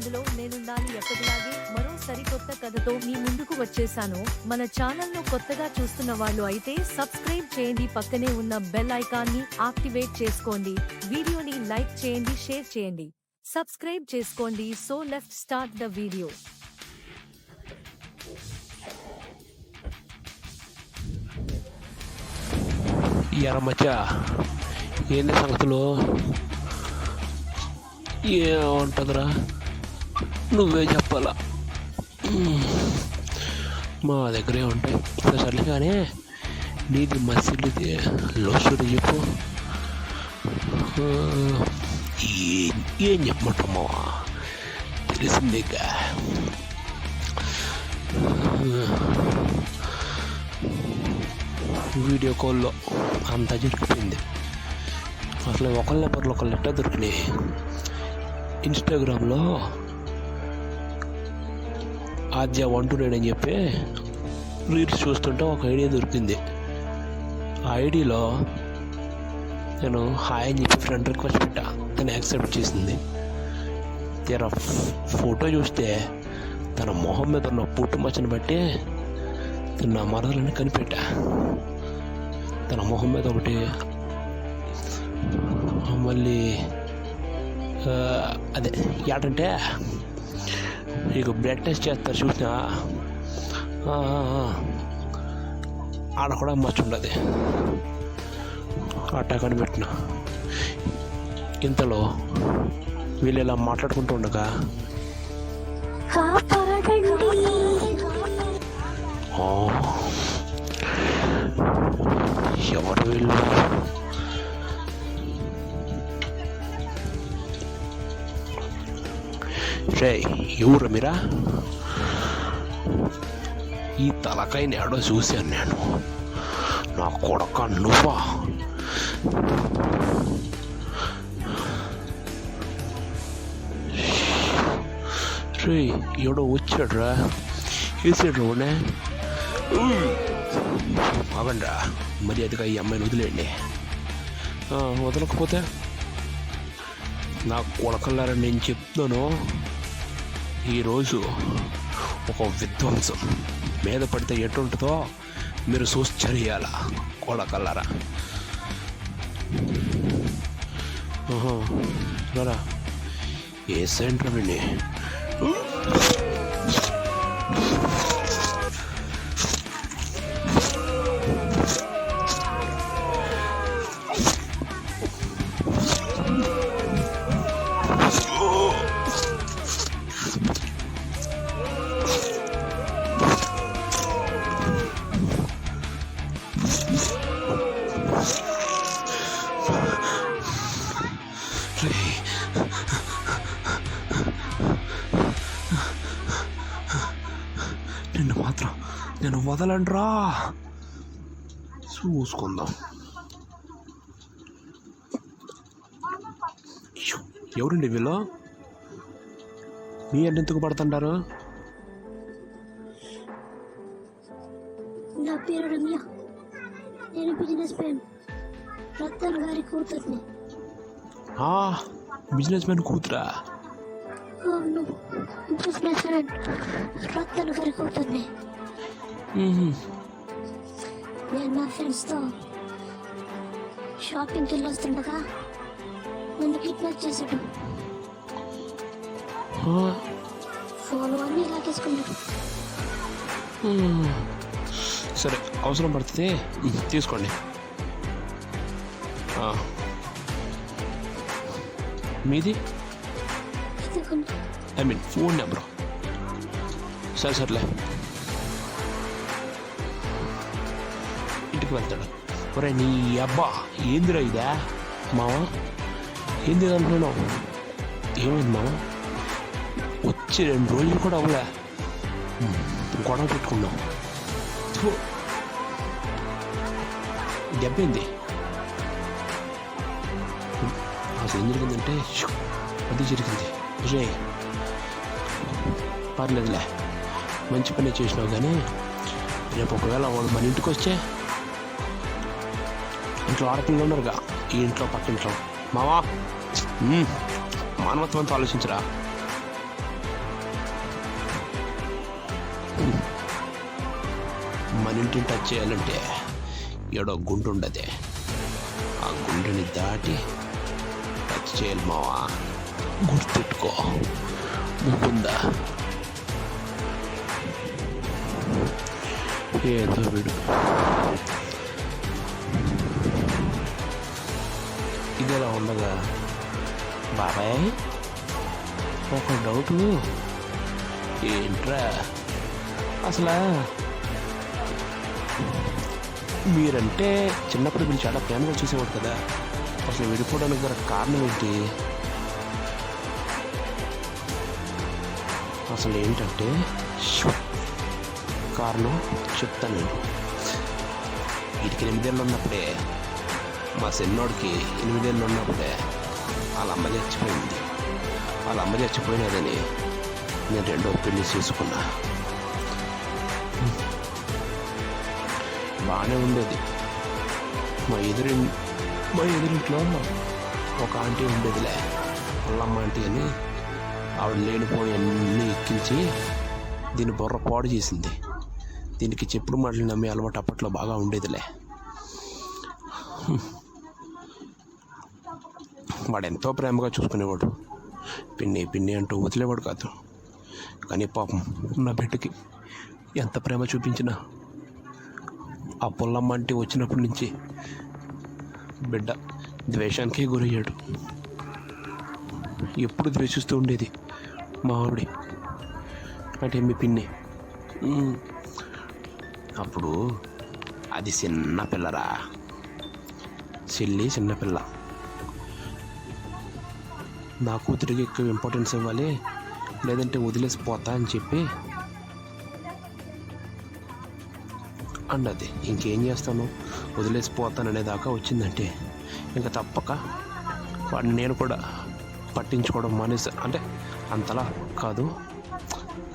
అందులో నేనుండాలి. ఎప్పటిలాగే మరో సరికొత్త కథతో మీ ముందుకు వచ్చేసాను. మన ఛానల్ను కొత్తగా చూస్తున్న వాళ్ళు అయితే సబ్స్క్రైబ్ చేయండి, పక్కనే ఉన్న బెల్ ఐకాన్ ని యాక్టివేట్ చేసుకోండి. వీడియోని లైక్ చేయండి, షేర్ చేయండి, సబ్స్క్రైబ్ చేసుకోండి. So let's start the video. ఎరమచ్చ ఏంది సంగతులు? ఏముంటుందిరా, నువ్వే చెప్పాలా. మా దగ్గరే ఉంటాయి. సర్లే కానీ నీది మసిలిది లోసుడు చెప్పు. ఏం చెప్పమంటామా, తెలిసిందేగా. వీడియో కాల్లో అంతా జరిగిపోయింది. అసలు ఒకళ్ళు ఎట్టా దొరికినాయి. ఇన్స్టాగ్రామ్లో ఆద్య 129 అని చెప్పి రీల్స్ చూస్తుంటే ఒక ఐడియా దొరికింది. ఆ ఐడియాలో నేను హాయ్ అని చెప్పి ఫ్రెండ్ రిక్వెస్ట్ పెట్టా, తను యాక్సెప్ట్ చేసింది. తీరా ఫోటో చూస్తే తన మొహం మీద ఉన్న పుట్టు మచ్చని బట్టి నా మరదలని కనిపెట్టా. తన మొహం మీద ఒకటి, మళ్ళీ అదే ఏంటంటే ఇక బ్లడ్ టెస్ట్ చేస్తారు చూసినా, ఆడ కూడా మచ్చ ఉండదు. అట్టా కనిపెట్టిన. ఇంతలో వీళ్ళు ఇలా మాట్లాడుకుంటూ ఉండగా ఎవరు వీళ్ళు? రే ఎవరు మీరా? ఈ తలకాయని ఏడో చూశాను నేను. నా కొడక నువ్వా? రే ఎవడో వచ్చాడురా, వేసాడు రోనే. అవండ్రా మర్యాదగా ఈ అమ్మాయిని వదిలేండి. వదలకపోతే నా కొడకల్లారని నేను చెప్తున్నాను. ఈరోజు ఒక విధ్వంసం మీద పడితే ఎటుంటుందో మీరు చూసేయాల కొడకల్లారా. రా ఏ సెంటర్ విని నిన్ను మాత్రం నేను వదలండ్రా. చూసుకుందాం. ఎవరండి వీళ్ళు? మీ అంటే ఎందుకు పడుతుంటారు? నా పేరు రమ్య. నేను బిజినెస్ మ్యాన్ రతన్ గారి కూతుర్ని. బిజినెస్ మ్యాన్ కూతురా? అవును, బిజినెస్ మ్యాన్ రతన్ గారి కూతుర్ని. నేను నా ఫ్రెండ్స్తో షాపింగ్కి వెళ్ళి వస్తుండగా నన్ను కిడ్నాప్ చేశాడు. ఫోన్ అన్నీ లాగేసుకున్నాడు. సరే, అవసరం పడుతుంది తీసుకోండి. మీది ఐ మీన్ ఫోన్ నెంబరు. సర్లే ఇంటికి వెళ్తాడు. ఒరే నీ అబ్బా ఏందిరా ఇదా మావా? ఏంది అంటున్నావు? ఏమైంది మావా? వచ్చి 2 రోజులు కూడా అవ్వలే, గొడవ పెట్టుకున్నాం. దెబ్బైంది. అసలు ఏం జరిగిందంటే అది జరిగింది. రే పర్లేదులే, మంచి పని చేసినావు. కానీ రేపు ఒకవేళ వాడు మన ఇంటికి వస్తే, ఇంట్లో ఆడపిల్లలు ఉన్నారుగా, ఈ ఇంట్లో పక్కింట్లో, మావా మానవత్వంతో ఆలోచించరా. మన ఇంటిని టచ్ చేయాలంటే ఏడో గుండు ఉండదే, ఆ గుండెని దాటి టచ్ చేయాలి మావా. గుర్తెట్టుకో ముకుందా. ఏదో వీడు ఇదిలా ఉండగా, బాబాయ్ ఒక డౌటు, ఏంట్రా అసలు మీరంటే చిన్నప్పుడు మీరు చాలా ప్రేమగా చూసేవాడు కదా, అసలు విడిపోవడానికి గల కారణం ఏంటి? అసలు ఏంటంటే కారణం చెప్తాను నేను. వీటికి 8 ఏళ్ళు ఉన్నప్పుడే, మా చిన్నోడికి 8 ఏళ్ళు ఉన్నప్పుడే వాళ్ళ అమ్మ చచ్చిపోయింది. వాళ్ళ అమ్మ చచ్చిపోయినదని నేను 2వ పెళ్లి చేసుకున్నా. బాగానే ఉండేది. మా ఎదురింట్లో ఒక ఆంటీ ఉండేదిలే, వాళ్ళమ్మ ఆంటీ అని. ఆవిడ లేనిపోయి అన్నీ ఎక్కించి దీన్ని బుర్ర పాడు చేసింది. దీనికి చెప్పుడు మాటలు నమ్మే అలవాటు అప్పట్లో బాగా ఉండేదిలే. వాడు ఎంతో ప్రేమగా చూసుకునేవాడు, పిన్ని అంటూ వదిలేవాడు కాదు. కానీ పాపం నా బిడ్డకి ఎంత ప్రేమ చూపించినా ఆ పొల్లమ్మ అంటే వచ్చినప్పటి నుంచి బిడ్డ ద్వేషానికే గురయ్యాడు. ఎప్పుడు ద్వేషిస్తూ ఉండేది మా ఆవిడ, అంటే మీ పిన్ని. అప్పుడు అది చిన్నపిల్లరా, చిన్నపిల్ల. నా కూతురికి ఎక్కువ ఇంపార్టెన్స్ ఇవ్వాలి, లేదంటే వదిలేసిపోతా అని చెప్పి అన్నది. ఇంకేం చేస్తాను, వదిలేసిపోతాననేదాకా వచ్చిందంటే ఇంకా తప్పక వాడిని నేను కూడా పట్టించుకోవడం మానేసాను. అంటే అంతలా కాదు,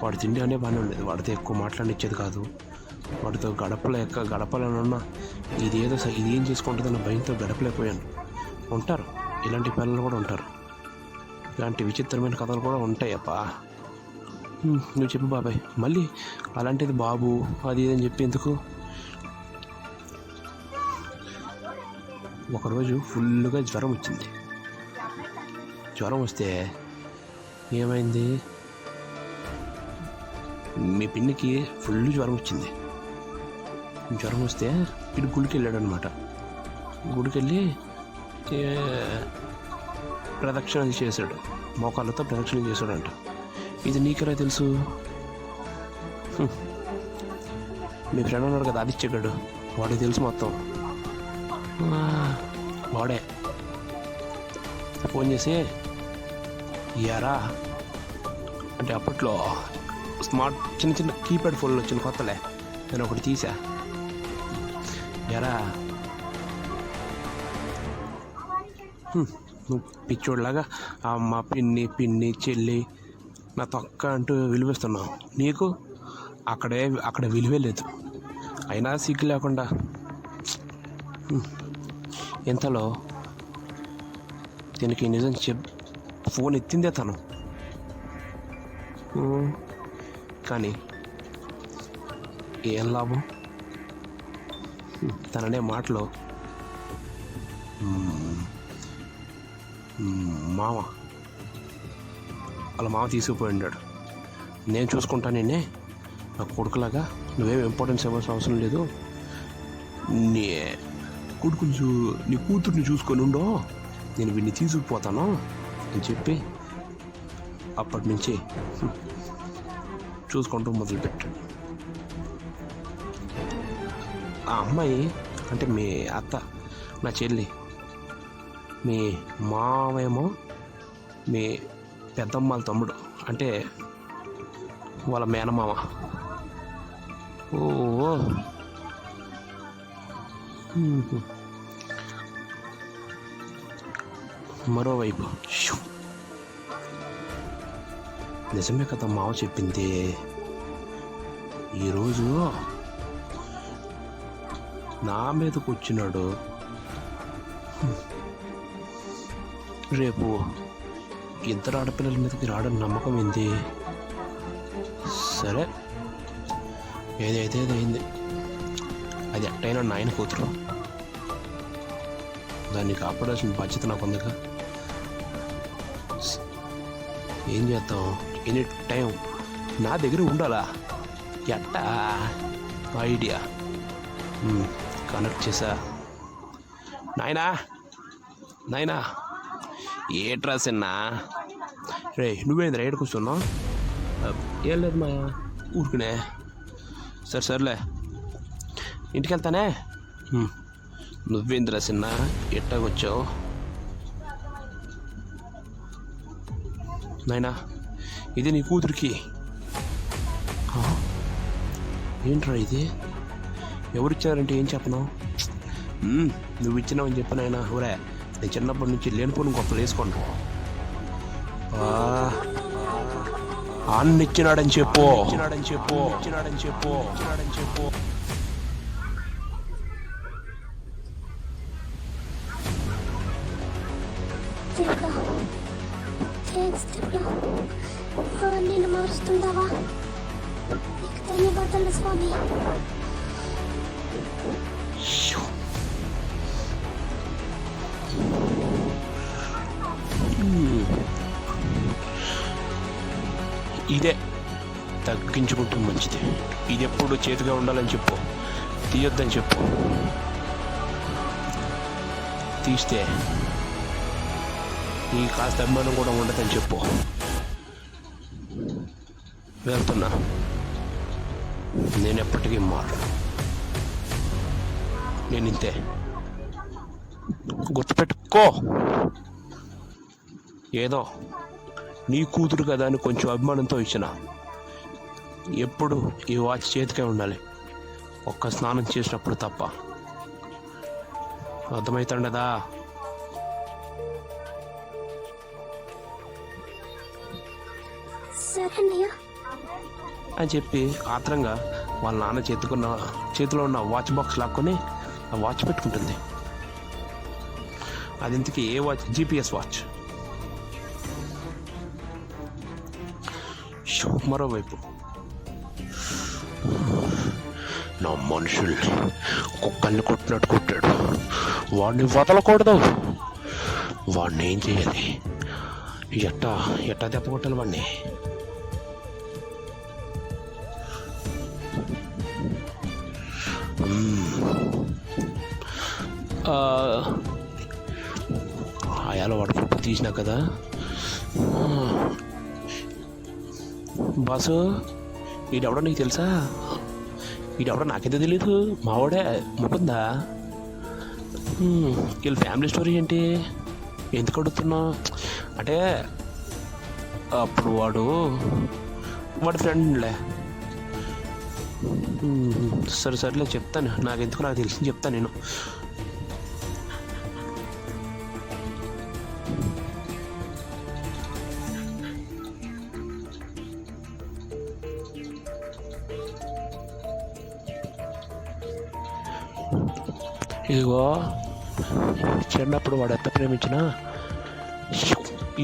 వాడి తిండి అనే బాగానే ఉండేది, వాడితో ఎక్కువ మాట్లాడిచ్చేది కాదు. వాడితో గడపలేనున్నా ఇదేం చేసుకుంటుందన్న భయంతో గడపలేకపోయాను. ఉంటారు ఇలాంటి పిల్లలు కూడా ఉంటారు, ఇలాంటి విచిత్రమైన కథలు కూడా ఉంటాయప్పా. నువ్వు చెప్పు బాబాయ్, మళ్ళీ అలాంటిది బాబు అది ఇదని చెప్పి ఎందుకు? ఒకరోజు ఫుల్గా జ్వరం వచ్చింది. జ్వరం వస్తే ఏమైంది, మీ పిన్నికి ఫుల్ జ్వరం వచ్చింది. జ్వరం వస్తే వీడు గుడికి వెళ్ళాడు అనమాట. గుడికి వెళ్ళి ప్రదక్షిణలు చేశాడు, మోకాళ్ళతో ప్రదక్షిణ చేశాడంట. ఇది నీకెలా తెలుసు? మీ ఫ్రెండ్ ఉన్నాడు కదా ఆదిత్యగాడు, వాడికి తెలుసు మొత్తం. వాడే ఫోన్ చేసి, ఇయారా అంటే అప్పట్లో స్మార్ట్ చిన్న కీప్యాడ్ ఫోన్లు వచ్చిన కొత్తలే, నేను ఒకటి తీసా. ఎరా నువ్వు పిచ్చోడ్లాగా అమ్మ పిన్ని చెల్లి నా తొక్క అంటూ విలువిస్తున్నావు, నీకు అక్కడ విలువే లేదు. అయినా సిగ్గు లేకుండా ఎంతలో దీనికి నిజం ఫోన్ ఎత్తిందే తను. కానీ ఏం లాభం, తననే మాటలో వాళ్ళ మామ తీసుకుపోయి ఉన్నాడు. నేను చూసుకుంటా నిన్నే నా కొడుకులాగా, నువ్వేం ఇంపార్టెన్స్ ఇవ్వాల్సిన అవసరం లేదు, నీ కూతుర్ని చూసుకొని ఉండో, నేను వీడిని తీసుకుపోతాను అని చెప్పి అప్పటి నుంచి చూసుకుంటూ మొదలుపెట్టాడు. ఆ అమ్మాయి అంటే మీ అత్త, నా చెల్లి, మీ మావేమో మీ పెద్దమ్మాళ్ళ తమ్ముడు, అంటే వాళ్ళ మేనమామ. ఓ మరోవైపు నిజమే కదా మావ చెప్పింది. ఈరోజు నా మీదకు వచ్చినాడు, రేపు ఇద్దరు ఆడపిల్లల మీదకి రావడం నమ్మకం ఏంది? సరే ఏదైతే అయింది. అది ఎట్టయినా నాయన కూతురు, దాన్ని కాపాడాల్సిన బాధ్యత నాకు ఉందిగా. ఏం చేద్దాం, ఎనీ టైం నా దగ్గర ఉండాలా. ఎట్టా ఐడియా కనెక్ట్ చేసా. నాయనా నాయనా ఏట్రా సిన్నా, రే నువ్వేంద్రా ఏడు కూర్చున్నావు? ఏం లేదు మా ఊరికనే. సర్లే ఇంటికి వెళ్తానే. నువ్వేంద్రా సిన్న ఎట్టాగొచ్చావు? నాయనా ఇది నీ కూతురికి. ఏంట్రా ఇది? ఎవరిచ్చారంటే ఏం చెప్పను? నువ్వు ఇచ్చినావని చెప్పినాయనా. ఊరే నేను చిన్నప్పటి నుంచి లేనిపోను గొప్పలు వేసుకోండి. అన్నిచ్చినాడని చెప్పు. నేను మారుస్తుందావా? నీకు ధన్యవాదాలు స్వామి. ఇదే తగ్గించుకుంటూ మంచిది. ఇది ఎప్పుడు చేతిగా ఉండాలని చెప్పు, తీయొద్దని చెప్పు. తీస్తే ఈ కాస్త అభిమానం కూడా ఉండదని చెప్పు. వెళ్తున్నా, నేను ఎప్పటికీ మారు. నేను ఇంతే, గుర్తుపెట్టుకో. ఏదో నీ కూతురు కదా అని కొంచెం అభిమానంతో ఇచ్చిన. ఎప్పుడు ఈ వాచ్ చేతికే ఉండాలి, ఒక్క స్నానం చేసినప్పుడు తప్ప. అర్థమవుతుండదా? అని చెప్పి ఆత్రంగా వాళ్ళ నాన్న చేతిలో ఉన్న వాచ్ బాక్స్ లాక్కొని ఆ వాచ్ పెట్టుకుంటుంది. అది ఇంతకీ ఏ వాచ్? GPS watch. మరోవైపు నా మనుషుల్ని కుక్కల్ని కొట్టినట్టు కొట్టాడు, వాడిని వదలకూడదు. వాడిని ఏం చేయాలి? ఎట్టా దెబ్బ కొట్టాలి వాడిని? ఆయాలో వాడు ఫోటో తీసినా కదా. బాసు వీడెవడో నీకు తెలుసా? వీడెవడో నాకైతే తెలీదు. మావాడే ముకుందా. వీళ్ళ ఫ్యామిలీ స్టోరీ ఏంటి? ఎందుకు అడుగుతున్నావు అంటే అప్పుడు వాడి ఫ్రెండ్లే. సరేలే చెప్తాను, నాకు తెలిసింది చెప్తాను నేను. ఇదిగో చిన్నప్పుడు వాడు ఎంత ప్రేమించినా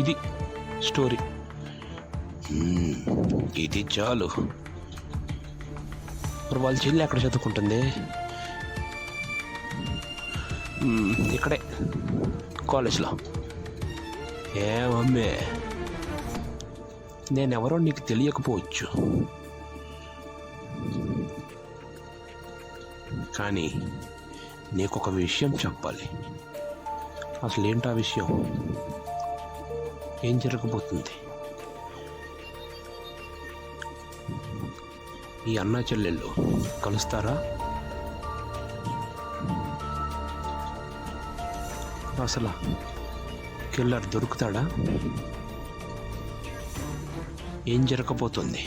ఇది స్టోరీ. ఇది చాలు. మరి వాళ్ళ చెల్లి ఎక్కడ చదువుకుంటుంది? ఇక్కడే కాలేజ్లో. ఏమమ్మే, నేనెవరో నీకు తెలియకపోవచ్చు, కానీ నీకు ఒక విషయం చెప్పాలి. అసలు ఏంటా విషయం? ఏం జరగబోతుంది? ఈ అన్నా చెల్లెళ్ళు కలుస్తారా? అసలు కిల్లర్ దొరుకుతాడా? ఏం జరగబోతుంది?